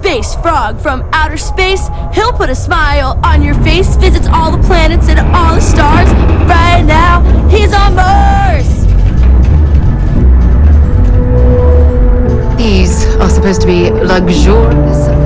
space frog from outer space. He'll put a smile on your face, visits all the planets and all the stars. Right now, he's on Mars! These are supposed to be luxurious.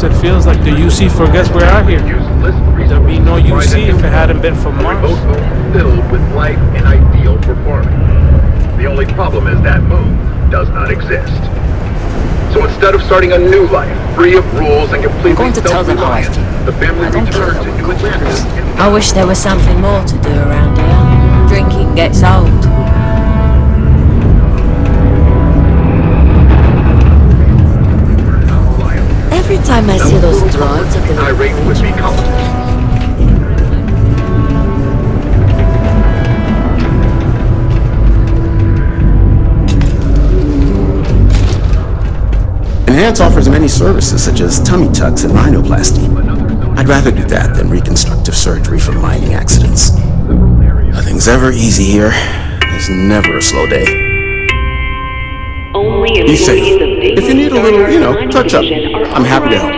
It feels like the UC forgets we're out here. There'd be no UC if it hadn't been for Mars. Filled with life and ideal performance. The only problem is that moon does not exist. So instead of starting a new life, free of rules and completely self-reliant, the family returns to New Atlantis. I wish there was something more to do around here. Drinking gets old. Every time I see those drugs at the irate would be comfortable. Enhance offers many services such as tummy tucks and rhinoplasty. I'd rather do that than reconstructive surgery for mining accidents. Nothing's ever easy here. There's never a slow day. Be safe. If you need a little, touch up, I'm happy to help.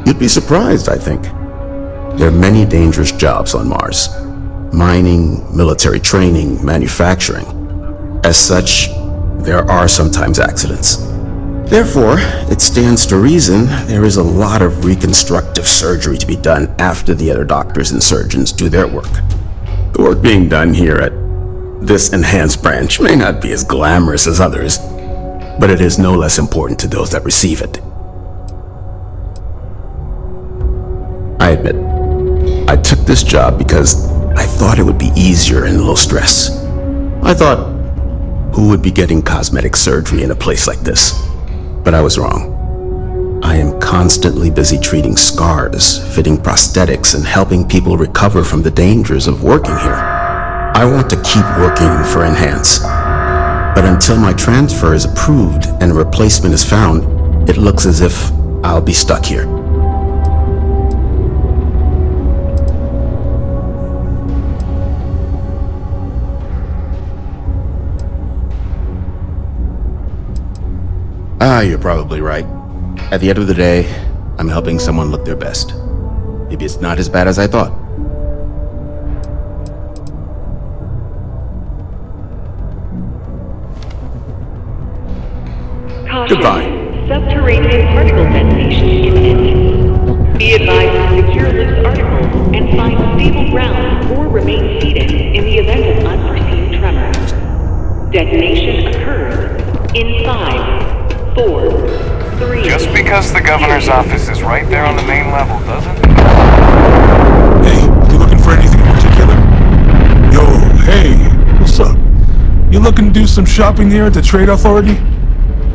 You'd be surprised, I think. There are many dangerous jobs on Mars. Mining, military training, manufacturing. As such, there are sometimes accidents. Therefore, it stands to reason there is a lot of reconstructive surgery to be done after the other doctors and surgeons do their work. The work being done here at this enhanced branch may not be as glamorous as others, but it is no less important to those that receive it. I admit, I took this job because I thought it would be easier and low stress. I thought, who would be getting cosmetic surgery in a place like this? But I was wrong. I am constantly busy treating scars, fitting prosthetics, and helping people recover from the dangers of working here. I want to keep working for Enhance, but until my transfer is approved and a replacement is found, it looks as if I'll be stuck here. You're probably right. At the end of the day, I'm helping someone look their best. Maybe it's not as bad as I thought. Caution. Goodbye. Subterranean particle detonation imminent. Be advised to secure loose articles and find stable ground or remain seated in the event of unforeseen tremors. Detonation occurs in 5, 4, 3... Just because the governor's office is right there on the main level, doesn't it? Hey, you looking for anything in particular? Yo, hey, what's up? You looking to do some shopping here at the Trade Authority?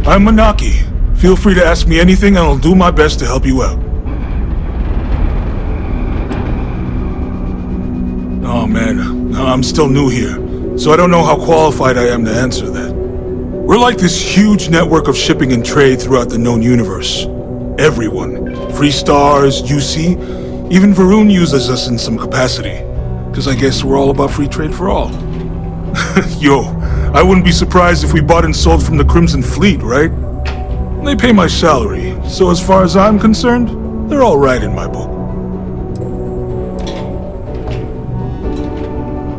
I'm Manaki. Feel free to ask me anything and I'll do my best to help you out. Oh man, I'm still new here, so I don't know how qualified I am to answer that. We're like this huge network of shipping and trade throughout the known universe. Everyone, Free Stars, UC, even Varun uses us in some capacity. Because I guess we're all about free trade for all. Yo, I wouldn't be surprised if we bought and sold from the Crimson Fleet, right? They pay my salary, so as far as I'm concerned, they're all right in my book.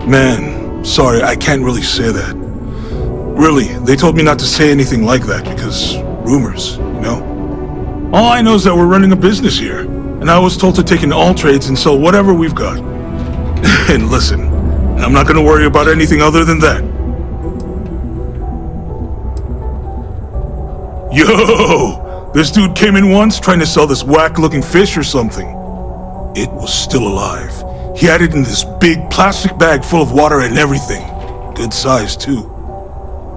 Man, sorry, I can't really say that. Really, they told me not to say anything like that because rumors, you know? All I know is that we're running a business here, and I was told to take in all trades and sell whatever we've got. And listen, I'm not gonna worry about anything other than that. Yo! This dude came in once trying to sell this whack-looking fish or something. It was still alive. He had it in this big plastic bag full of water and everything. Good size, too.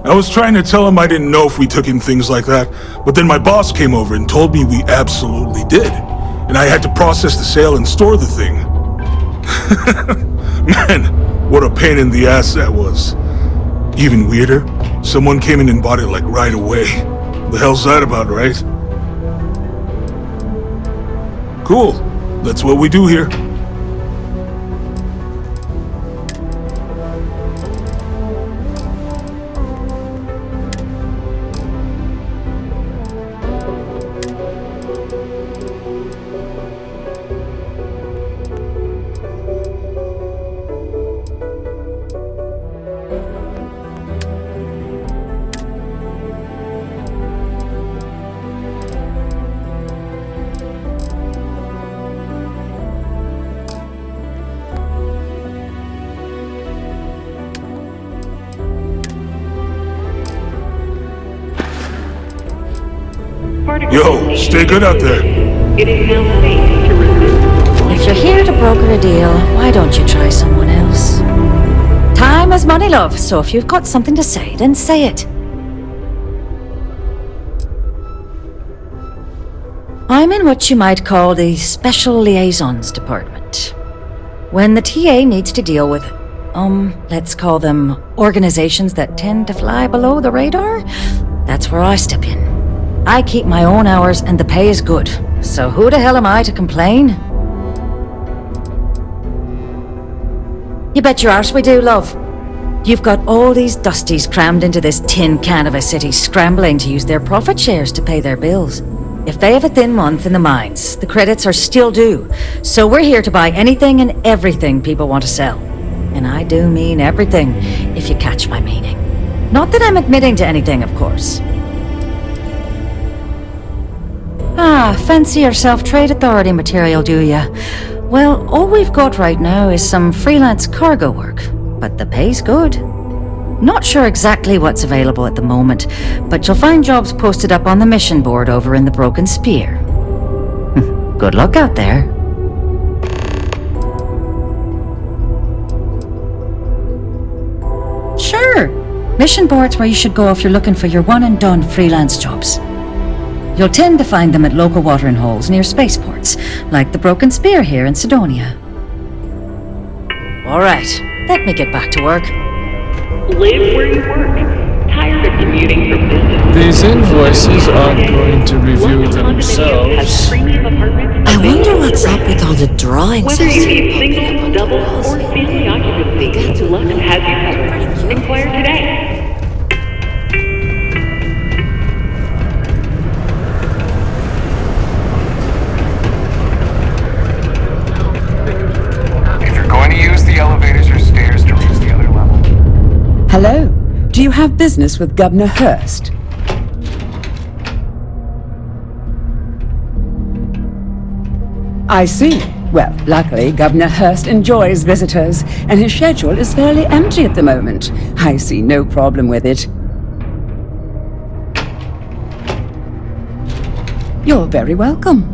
I was trying to tell him I didn't know if we took in things like that, but then my boss came over and told me we absolutely did. And I had to process the sale and store the thing. Man, what a pain in the ass that was. Even weirder, someone came in and bought it like right away. The hell's that about, right? Cool. That's what we do here. Yo, stay good out there. It is now safe to resume. If you're here to broker a deal, why don't you try someone else? Time is money, love, so if you've got something to say, then say it. I'm in what you might call the Special Liaisons Department. When the TA needs to deal with, let's call them organizations that tend to fly below the radar, that's where I step in. I keep my own hours and the pay is good, so who the hell am I to complain? You bet your arse we do, love. You've got all these dusties crammed into this tin can of a city scrambling to use their profit shares to pay their bills. If they have a thin month in the mines, the credits are still due, so we're here to buy anything and everything people want to sell. And I do mean everything, if you catch my meaning. Not that I'm admitting to anything, of course. Ah, fancy yourself trade authority material, do ya? Well, all we've got right now is some freelance cargo work, but the pay's good. Not sure exactly what's available at the moment, but you'll find jobs posted up on the mission board over in the Broken Spear. Good luck out there. Sure. Mission board's where you should go if you're looking for your one-and-done freelance jobs. You'll tend to find them at local watering holes near spaceports, like the Broken Spear here in Sidonia. All right, let me get back to work. Live where you work. Tired of commuting from business. These invoices aren't going to review themselves. I wonder what's up with all the drawings. Whether you need single, double, or family occupancy, Lux has you covered. Inquire today. Elevators or stairs to reach the other level. Hello. Do you have business with Governor Hurst? I see. Well, luckily, Governor Hurst enjoys visitors, and his schedule is fairly empty at the moment. I see no problem with it. You're very welcome.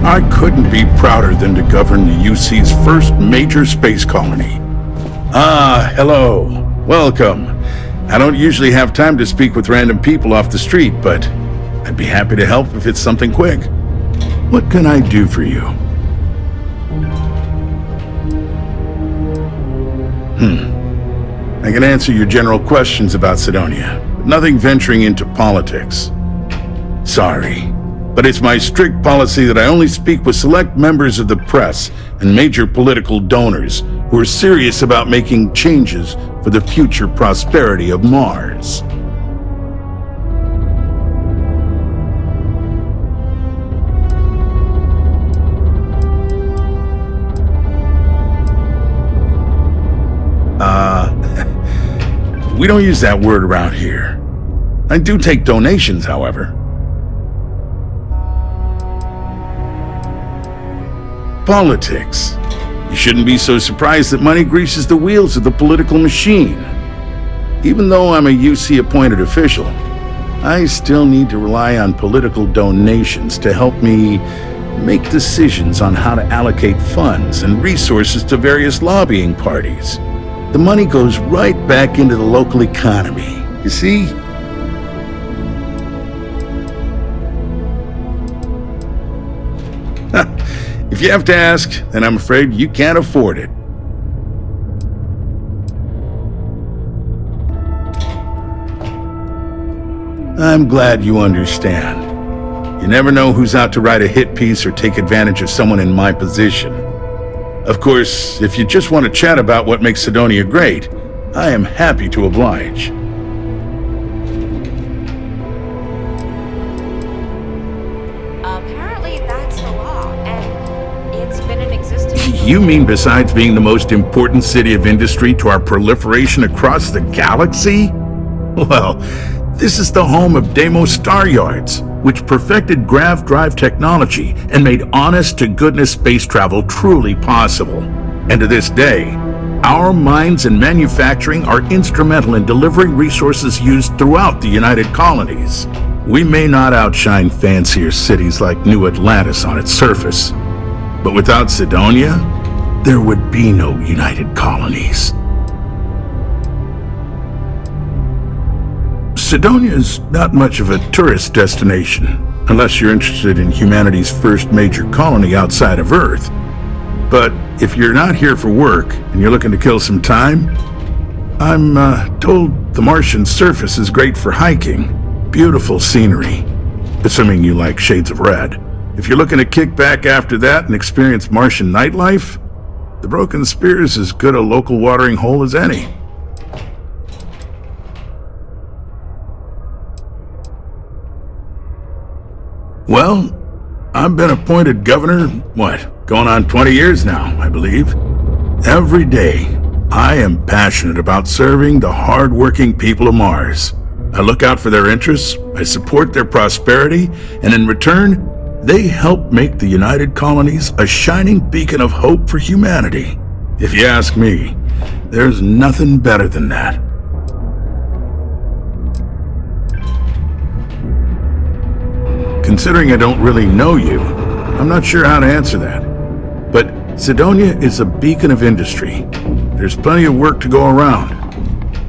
I couldn't be prouder than to govern the UC's first major space colony. Ah, hello. Welcome. I don't usually have time to speak with random people off the street, but I'd be happy to help if it's something quick. What can I do for you? I can answer your general questions about Sidonia, but nothing venturing into politics. Sorry. But it's my strict policy that I only speak with select members of the press and major political donors who are serious about making changes for the future prosperity of Mars. We don't use that word around here. I do take donations, however. Politics. You shouldn't be so surprised that money greases the wheels of the political machine. Even though I'm a UC-appointed official, I still need to rely on political donations to help me make decisions on how to allocate funds and resources to various lobbying parties. The money goes right back into the local economy, you see? If you have to ask, then I'm afraid you can't afford it. I'm glad you understand. You never know who's out to write a hit piece or take advantage of someone in my position. Of course, if you just want to chat about what makes Cydonia great, I am happy to oblige. Apparently that's the law, and it's been in existence. You mean besides being the most important city of industry to our proliferation across the galaxy? Well, this is the home of Deimos Star Yards, which perfected grav drive technology and made honest-to-goodness space travel truly possible. And to this day, our mines and manufacturing are instrumental in delivering resources used throughout the United Colonies. We may not outshine fancier cities like New Atlantis on its surface, but without Cydonia, there would be no United Colonies. Cydonia is not much of a tourist destination, unless you're interested in humanity's first major colony outside of Earth. But if you're not here for work and you're looking to kill some time, I'm told the Martian surface is great for hiking. Beautiful scenery, assuming you like shades of red. If you're looking to kick back after that and experience Martian nightlife, the Broken Spear is as good a local watering hole as any. Well, I've been appointed governor, going on 20 years now, I believe. Every day, I am passionate about serving the hard-working people of Mars. I look out for their interests, I support their prosperity, and in return, they help make the United Colonies a shining beacon of hope for humanity. If you ask me, there's nothing better than that. Considering I don't really know you, I'm not sure how to answer that. But Cydonia is a beacon of industry. There's plenty of work to go around.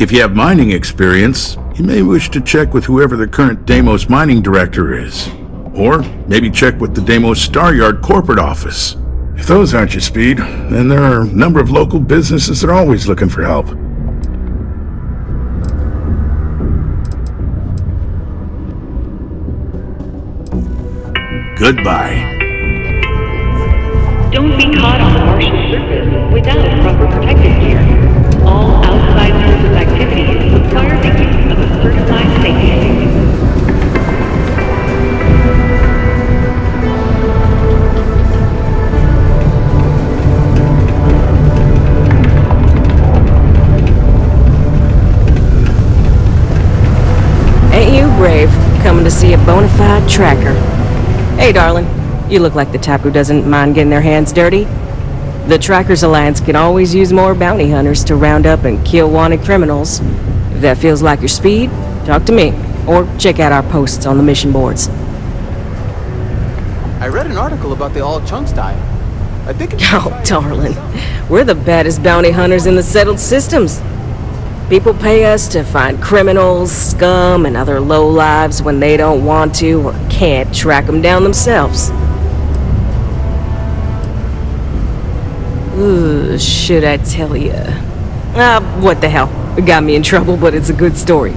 If you have mining experience, you may wish to check with whoever the current Deimos mining director is. Or maybe check with the Deimos Star Yard corporate office. If those aren't your speed, then there are a number of local businesses that are always looking for help. Goodbye. Don't be caught on the Martian surface without proper protective gear. All outside surface activities require the use of a certified safety. Ain't you brave, coming to see a bona fide tracker? Hey, darling. You look like the type who doesn't mind getting their hands dirty. The Trackers Alliance can always use more bounty hunters to round up and kill wanted criminals. If that feels like your speed, talk to me, or check out our posts on the mission boards. I read an article about the all-chunks diet. I think it's... Oh, darling. We're the baddest bounty hunters in the settled systems. People pay us to find criminals, scum, and other lowlives when they don't want to or can't track them down themselves. Ooh, should I tell ya? What the hell? It got me in trouble, but it's a good story.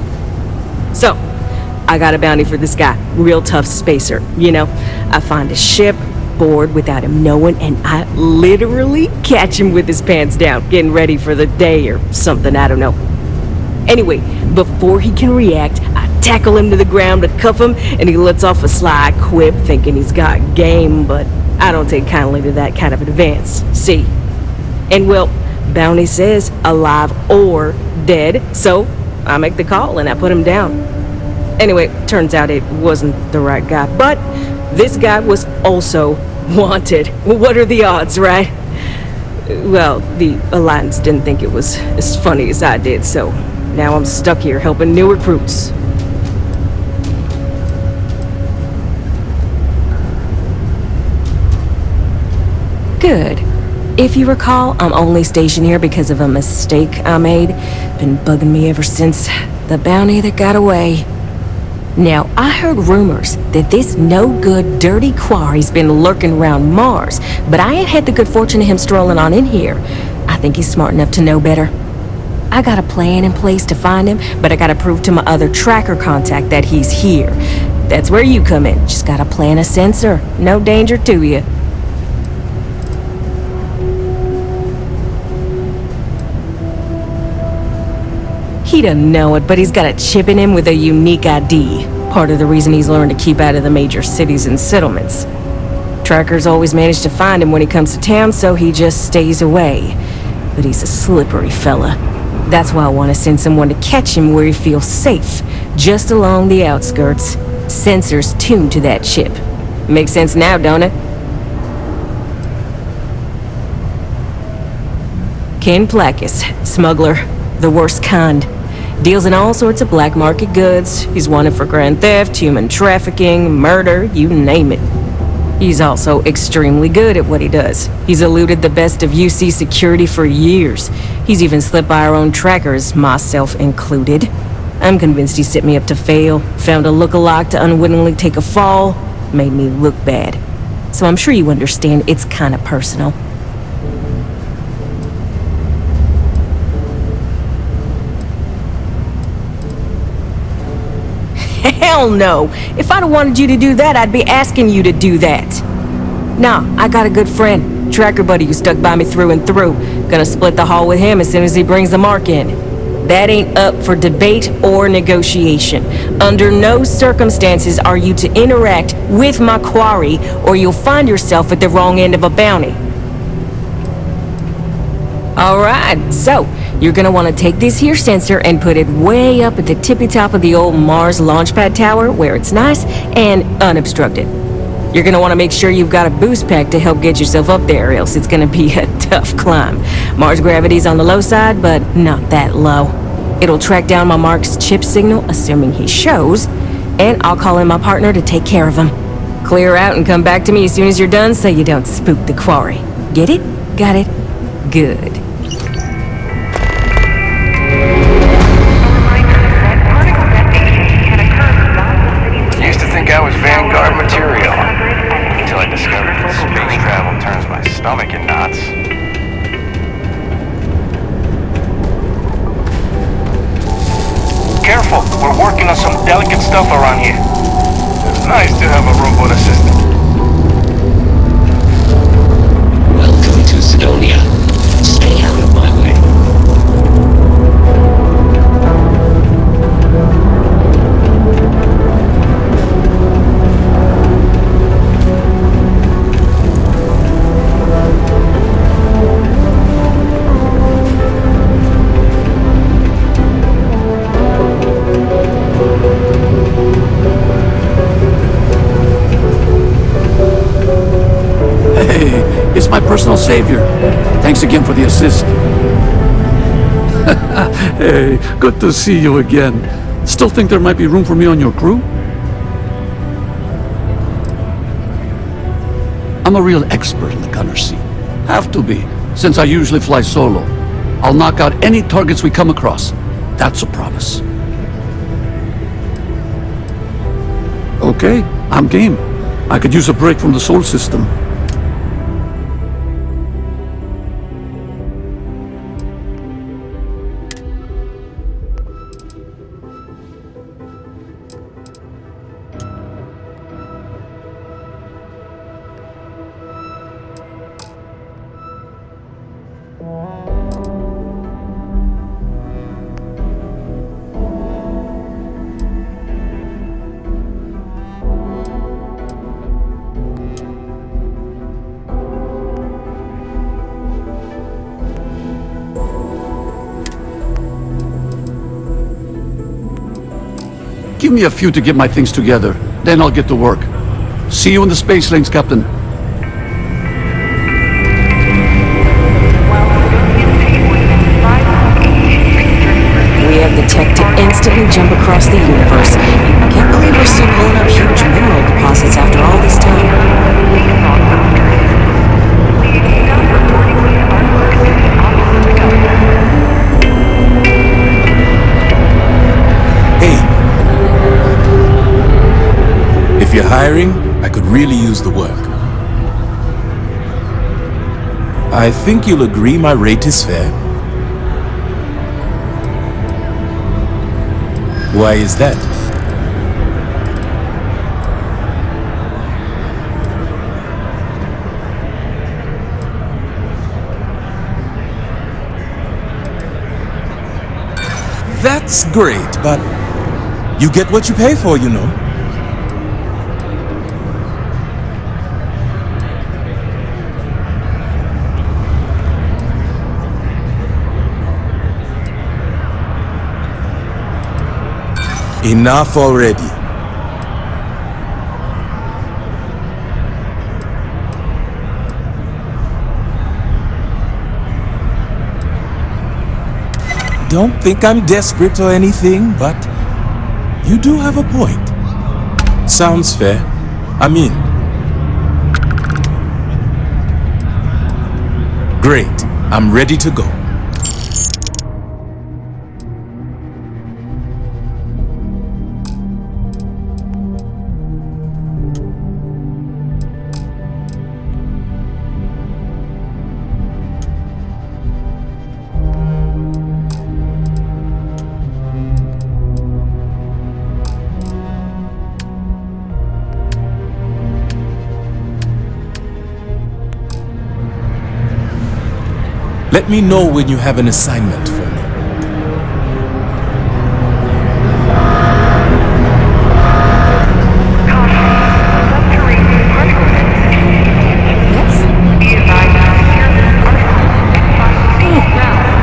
So, I got a bounty for this guy. Real tough spacer, you know? I find a ship, board without him knowing, and I literally catch him with his pants down, getting ready for the day or something, I don't know. Anyway, before he can react, I tackle him to the ground to cuff him, and he lets off a sly quip thinking he's got game, but I don't take kindly to that kind of advance, see? And well, bounty says alive or dead, so I make the call and I put him down. Anyway, turns out it wasn't the right guy, but this guy was also wanted. What are the odds, right? Well, the Alliance didn't think it was as funny as I did, so now I'm stuck here helping new recruits. Good. If you recall, I'm only stationed here because of a mistake I made. Been bugging me ever since the bounty that got away. Now, I heard rumors that this no-good, dirty quarry's been lurking around Mars, but I ain't had the good fortune of him strolling on in here. I think he's smart enough to know better. I got a plan in place to find him, but I gotta prove to my other tracker contact that he's here. That's where you come in. Just gotta plant a sensor. No danger to you. He doesn't know it, but he's got a chip in him with a unique ID. Part of the reason he's learned to keep out of the major cities and settlements. Trackers always manage to find him when he comes to town, so he just stays away. But he's a slippery fella. That's why I want to send someone to catch him where he feels safe, just along the outskirts. Sensors tuned to that chip. Makes sense now, don't it? Ken Plakis, smuggler, the worst kind. Deals in all sorts of black market goods. He's wanted for grand theft, human trafficking, murder, you name it. He's also extremely good at what he does. He's eluded the best of UC security for years. He's even slipped by our own trackers, myself included. I'm convinced he set me up to fail, found a look-alike to unwittingly take a fall, made me look bad. So I'm sure you understand it's kind of personal. Hell no! If I'd have wanted you to do that, I'd be asking you to do that. Nah, I got a good friend, tracker buddy who stuck by me through and through. Gonna split the haul with him as soon as he brings the mark in. That ain't up for debate or negotiation. Under no circumstances are you to interact with my quarry, or you'll find yourself at the wrong end of a bounty. Alright, so you're gonna want to take this here sensor and put it way up at the tippy top of the old Mars launchpad tower where it's nice and unobstructed. You're gonna want to make sure you've got a boost pack to help get yourself up there, else it's gonna be a tough climb. Mars gravity's on the low side, but not that low. It'll track down my Mark's chip signal, assuming he shows, and I'll call in my partner to take care of him. Clear out and come back to me as soon as you're done so you don't spook the quarry. Get it? Got it? Good. Used to think I was Vanguard material, until I discovered that space travel turns my stomach in knots. Careful, we're working on some delicate stuff around here. It's nice to have a robot assistant. Welcome to Sidonia. Stay out of my way. It's my personal savior. Thanks again for the assist. Hey, good to see you again. Still think there might be room for me on your crew? I'm a real expert in the gunner seat. Have to be, since I usually fly solo. I'll knock out any targets we come across. That's a promise. Okay, I'm game. I could use a break from the Sol system. Give me a few to get my things together, then I'll get to work. See you in the space lanes, Captain. We have the tech to instantly jump across the universe. Can't believe we're still pulling up huge mineral deposits after all this time. If you're hiring, I could really use the work. I think you'll agree my rate is fair. Why is that? That's great, but you get what you pay for, you know. Enough already. Don't think I'm desperate or anything, but you do have a point. Sounds fair. I'm in. Great. I'm ready to go. Let me know when you have an assignment for me.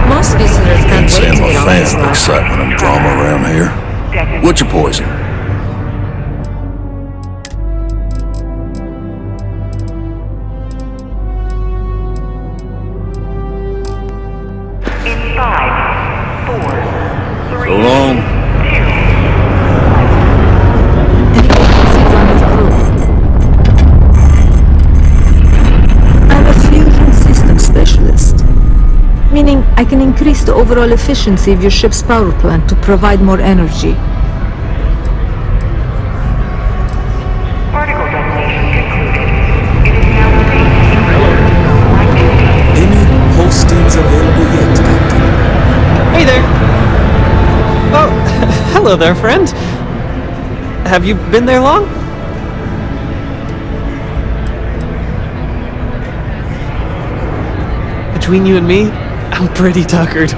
Most visitors can't wait to I'm a get on fan this of ride. excitement and drama around here. What's your poison? So long. I'm a fusion system specialist, meaning I can increase the overall efficiency of your ship's power plant to provide more energy. Any postings available yet, Captain? Hey there! Oh, hello there, friend. Have you been there long? Between you and me, I'm pretty tuckered.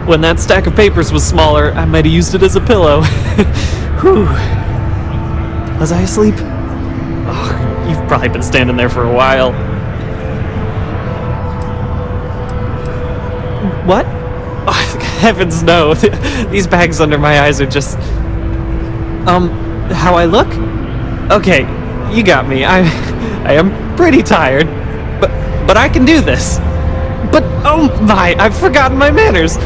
When that stack of papers was smaller, I might have used it as a pillow. Whew. Was I asleep? Oh, you've probably been standing there for a while. What? Oh, heavens no. These bags under my eyes are just... how I look? Okay, you got me. I am pretty tired. But I can do this. But, oh my, I've forgotten my manners.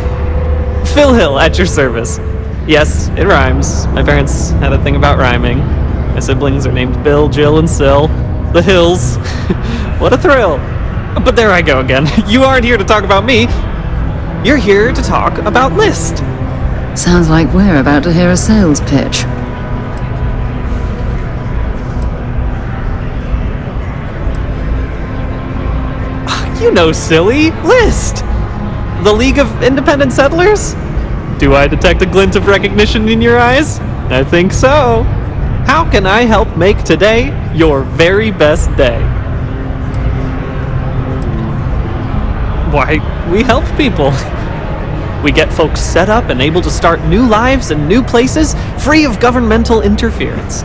Phil Hill, at your service. Yes, it rhymes. My parents had a thing about rhyming. My siblings are named Bill, Jill, and Sil. The Hills. What a thrill. But there I go again. You aren't here to talk about me. You're here to talk about List. Sounds like we're about to hear a sales pitch. You know, silly. List. The League of Independent Settlers? Do I detect a glint of recognition in your eyes? I think so. How can I help make today your very best day? Why, we help people. We get folks set up and able to start new lives in new places, free of governmental interference.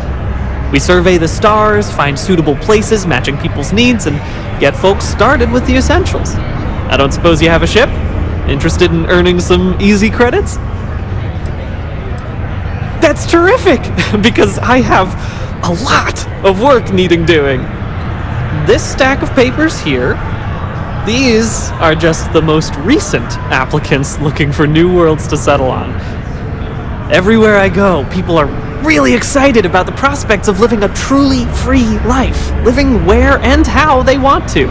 We survey the stars, find suitable places matching people's needs, and get folks started with the essentials. I don't suppose you have a ship? Interested in earning some easy credits? That's terrific, because I have a lot of work needing doing. This stack of papers here, these are just the most recent applicants looking for new worlds to settle on. Everywhere I go, people are really excited about the prospects of living a truly free life, living where and how they want to.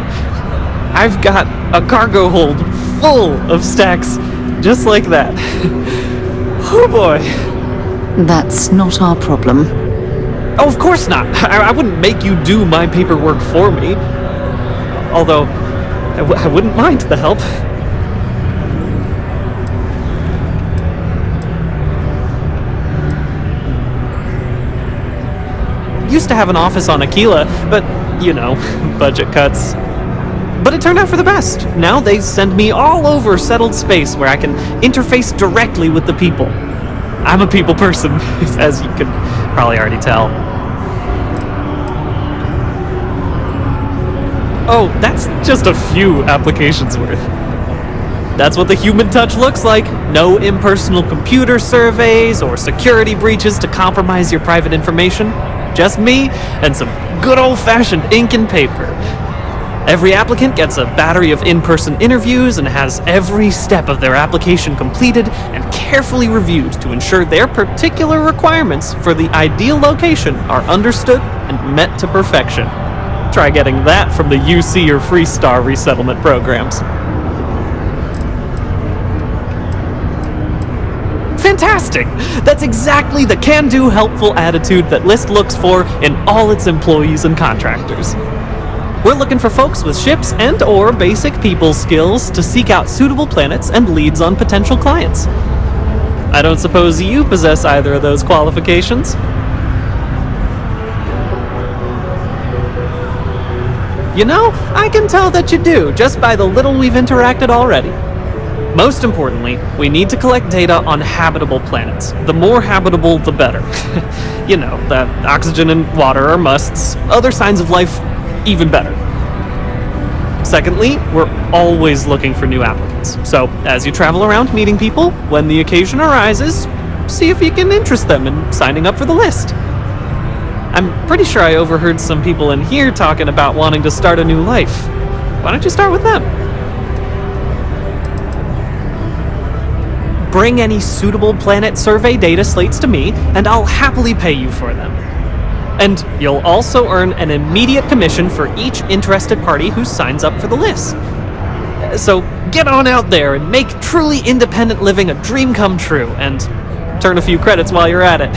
I've got a cargo hold full of stacks just like that. Oh boy. That's not our problem. Oh, of course not. I wouldn't make you do my paperwork for me. Although, I wouldn't mind the help. Used to have an office on Aquila, but, you know, budget cuts. But it turned out for the best. Now they send me all over settled space where I can interface directly with the people. I'm a people person, as you could probably already tell. Oh, that's just a few applications worth. That's what the human touch looks like. No impersonal computer surveys or security breaches to compromise your private information. Just me and some good old-fashioned ink and paper. Every applicant gets a battery of in-person interviews and has every step of their application completed and carefully reviewed to ensure their particular requirements for the ideal location are understood and met to perfection. Try getting that from the UC or Freestar resettlement programs. Fantastic! That's exactly the can-do, helpful attitude that List looks for in all its employees and contractors. We're looking for folks with ships and/or basic people skills to seek out suitable planets and leads on potential clients. I don't suppose you possess either of those qualifications? You know, I can tell that you do, just by the little we've interacted already. Most importantly, we need to collect data on habitable planets. The more habitable, the better. You know, the oxygen and water are musts. Other signs of life, even better. Secondly, we're always looking for new applicants. So, as you travel around meeting people, when the occasion arises, see if you can interest them in signing up for the list. I'm pretty sure I overheard some people in here talking about wanting to start a new life. Why don't you start with them? Bring any suitable planet survey data slates to me, and I'll happily pay you for them. And you'll also earn an immediate commission for each interested party who signs up for the list. So get on out there and make truly independent living a dream come true, and turn a few credits while you're at it.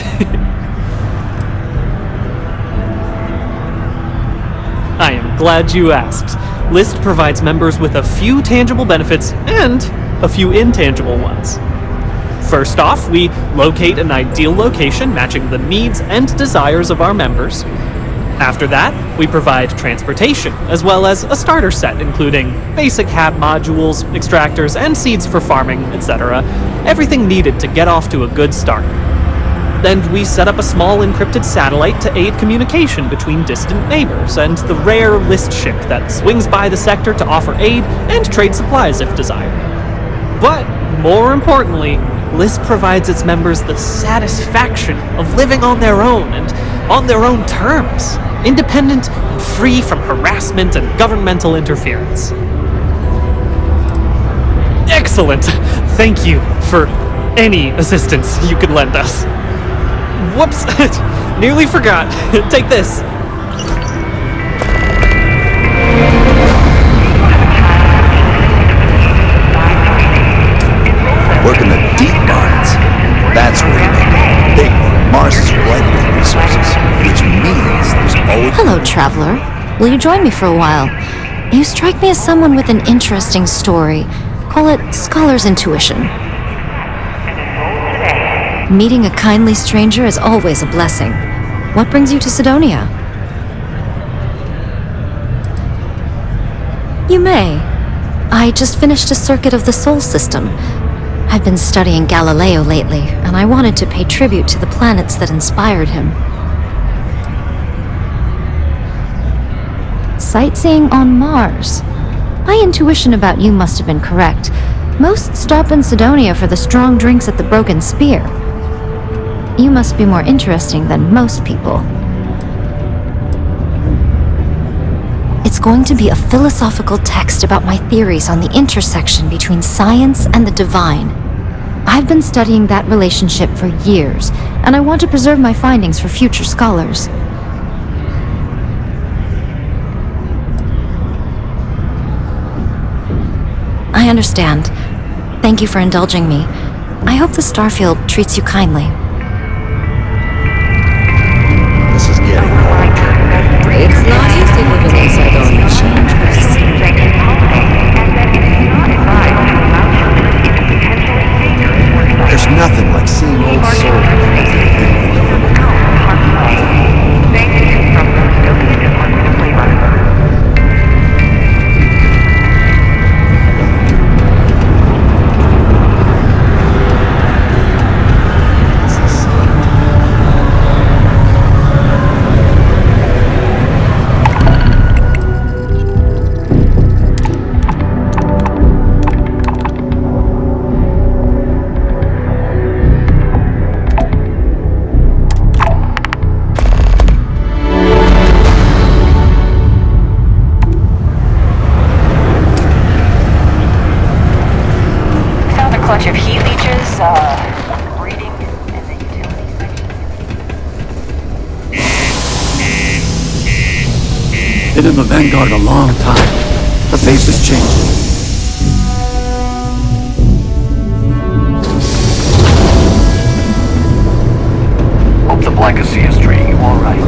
I am glad you asked. List provides members with a few tangible benefits and a few intangible ones. First off, we locate an ideal location matching the needs and desires of our members. After that, we provide transportation, as well as a starter set including basic hab modules, extractors, and seeds for farming, etc. Everything needed to get off to a good start. Then we set up a small encrypted satellite to aid communication between distant neighbors, and the rare List ship that swings by the sector to offer aid and trade supplies if desired. But, more importantly, List provides its members the satisfaction of living on their own and on their own terms, independent and free from harassment and governmental interference. Excellent! Thank you for any assistance you could lend us. Whoops! Nearly forgot. Take this. Work in the deep mines. That's where you make big money. Mars is ripe with resources, which means there's always... Hello, traveler. Will you join me for a while? You strike me as someone with an interesting story. Call it scholar's intuition. Meeting a kindly stranger is always a blessing. What brings you to Sidonia? You may. I just finished a circuit of the Sol system. I've been studying Galileo lately, and I wanted to pay tribute to the planets that inspired him. Sightseeing on Mars. My intuition about you must have been correct. Most stop in Sidonia for the strong drinks at the Broken Spear. You must be more interesting than most people. It's going to be a philosophical text about my theories on the intersection between science and the divine. I've been studying that relationship for years, and I want to preserve my findings for future scholars. I understand. Thank you for indulging me. I hope the Starfield treats you kindly. This is getting hard. It's not easy living in Sidonia. There's nothing like seeing old souls. Clutch of heat leeches, breeding, and the utility section. Been in the Vanguard a long time. The face is changing. Hope the Blancasea is treating you all right.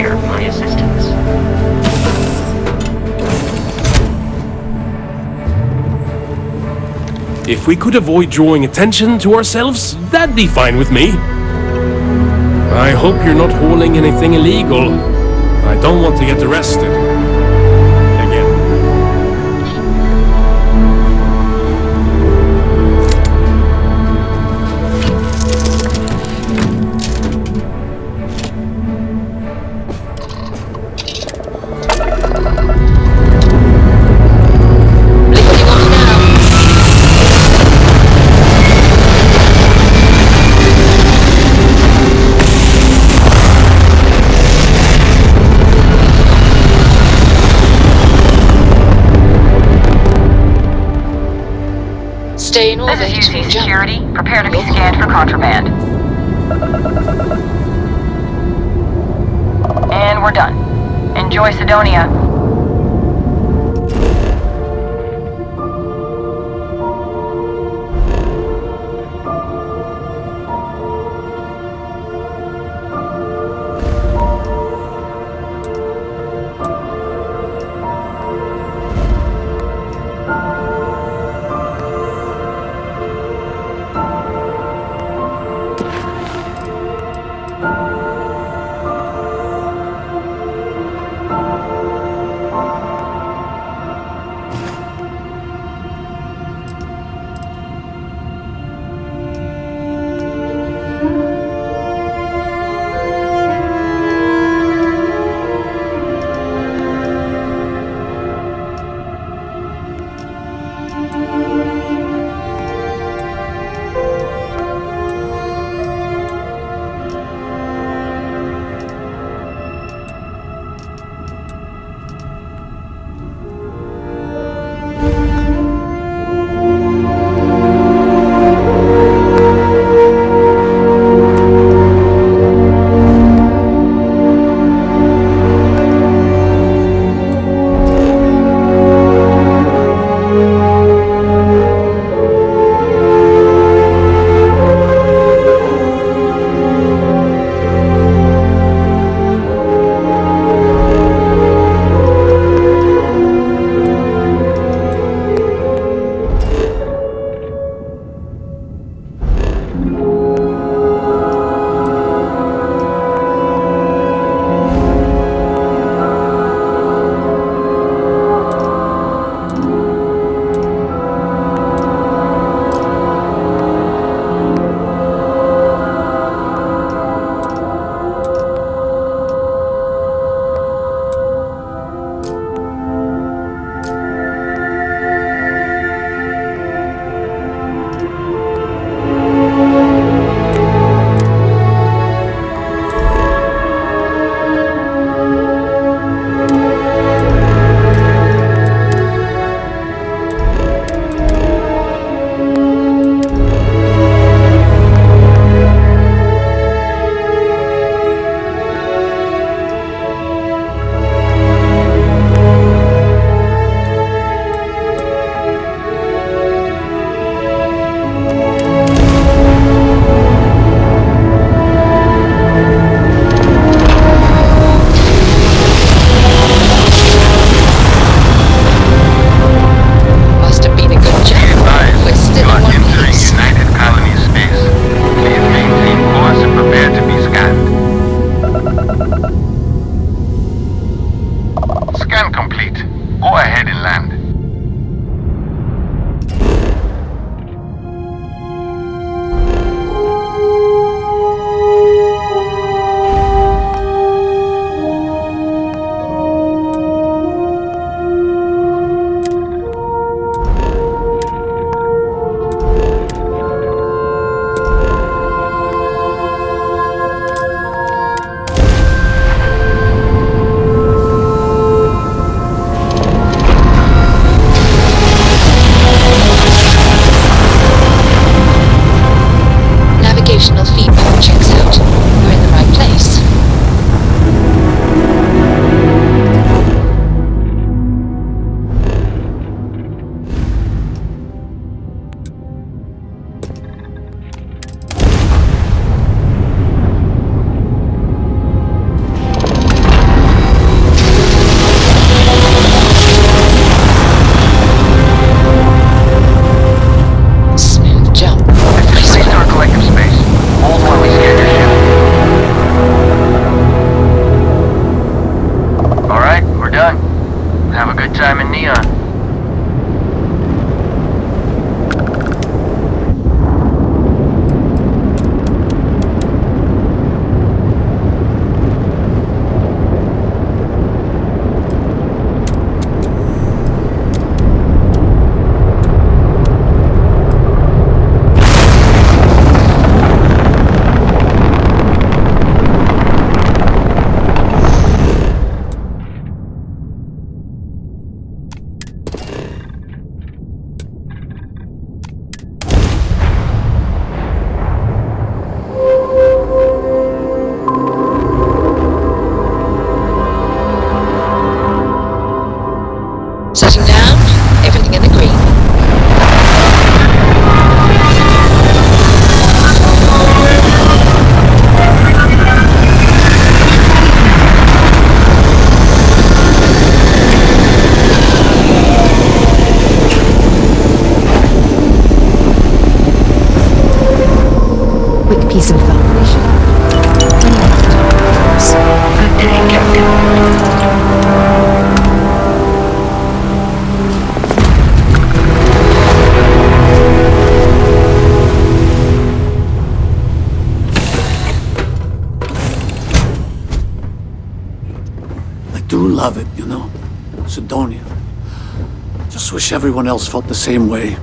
require my assistance. If we could avoid drawing attention to ourselves, that'd be fine with me. I hope you're not hauling anything illegal. I don't want to get arrested. Again. Stay in orbit. This is UC Security. Prepare to be scanned for contraband. And we're done. Enjoy Sidonia. I'm in Neon. Shutting down, everything in the green. Quick piece of information. Good day, Captain. Do love it, you know? Sidonia. Just wish everyone else felt the same way.